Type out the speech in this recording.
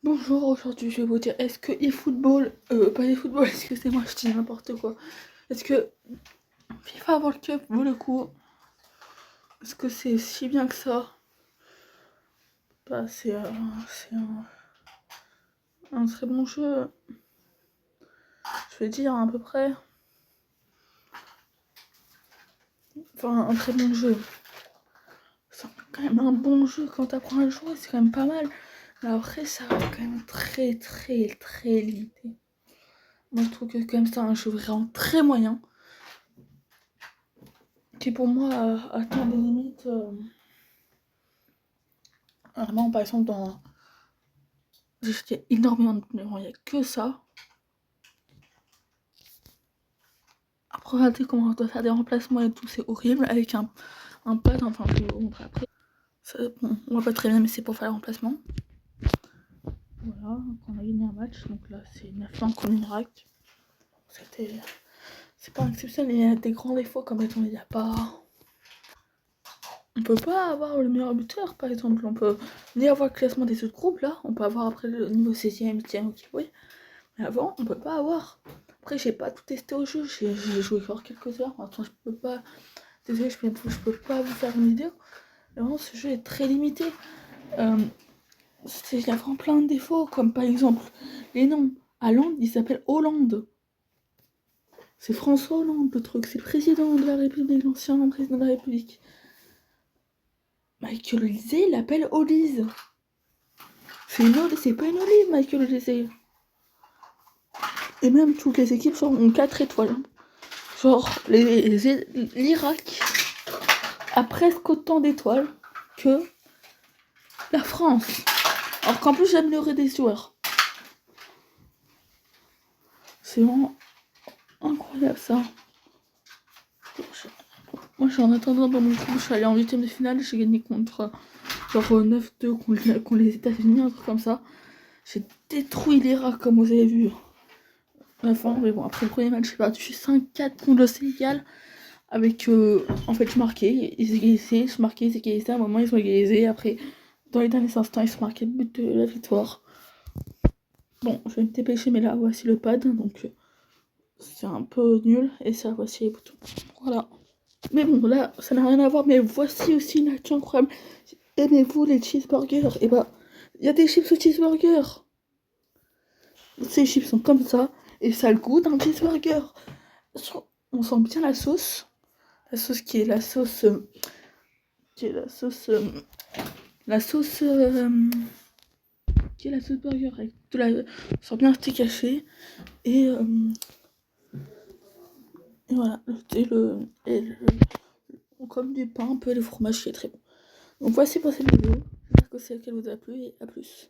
Bonjour, aujourd'hui je vais vous dire, est-ce que pas eFootball, excusez-moi, je dis n'importe quoi. Est-ce que FIFA World Cup vaut le coup? Est-ce que c'est si bien que ça? Bah, c'est un très bon jeu, je vais dire à peu près. Enfin, un très bon jeu. C'est quand même un bon jeu quand t'apprends à jouer, c'est quand même pas mal. Mais après, ça reste quand même très très très limité. Moi je trouve que quand même c'est un jeu vraiment très moyen, qui pour moi atteint des limites. Vraiment, par exemple, j'ai jeté énormément de pneus, il n'y a que ça. Après, regardez comment on doit faire des remplacements et tout, c'est horrible. Avec un pad, enfin, je vais vous montrer après. Ça, bon, on voit pas très bien, mais c'est pour faire les remplacements. Voilà, donc on a gagné un match, donc là, c'est 9-1 contre l'Irak. C'est pas exceptionnel, il y a des grands défauts, comme étant, il n'y a pas. On peut pas avoir le meilleur buteur, par exemple. On peut ni avoir le classement des autres groupes, là. On peut avoir après le niveau 16ème, 8ème, ok, oui. Mais avant, on peut pas avoir. Après, j'ai pas tout testé au jeu, j'ai joué encore quelques heures. Maintenant, je peux pas. Désolé, je peux pas vous faire une vidéo. Vraiment, ce jeu est très limité. Il y a vraiment plein de défauts, comme par exemple les noms. Hollande, il s'appelle Hollande. C'est François Hollande, le truc. C'est le président de la République, l'ancien président de la République. Michael Olysée, il l'appelle Olise. C'est pas une olive, Michael Olysée. Et même toutes les équipes ont 4 étoiles. Genre, l'Irak a presque autant d'étoiles que la France. Alors qu'en plus, j'ai amélioré des joueurs. C'est vraiment incroyable ça. Moi, je suis en attendant dans mon groupe, je suis allée en 8ème de finale, j'ai gagné contre genre 9-2 contre les États-Unis, un truc comme ça. J'ai détruit l'Irak comme vous avez vu. Enfin, mais bon, après le premier match, j'ai perdu 5-4 contre le Sénégal. Avec en fait, je marquais, ils égalisaient, je marquais, ils égalisaient. À un moment, ils ont égalisé. Après, dans les derniers instants, ils ont marqué le but de la victoire. Bon, je vais me dépêcher, mais là, voici le pad. Donc, c'est un peu nul. Et ça, voici les boutons. Voilà. Mais bon, là, ça n'a rien à voir. Mais voici aussi une actu incroyable. Aimez-vous les cheeseburgers? Et bah, il y a des chips au cheeseburger. Ces chips sont comme ça. Et ça a le goût d'un cheeseburger. On sent bien la sauce. La sauce qui est la sauce. Qui est la sauce. La sauce. Qui est la sauce burger avec tout la. On sent bien le steak haché. Et. Et voilà. Comme du pain, un peu le fromage qui est très bon. Donc voici pour cette vidéo. J'espère que celle-ci vous a plu et à plus.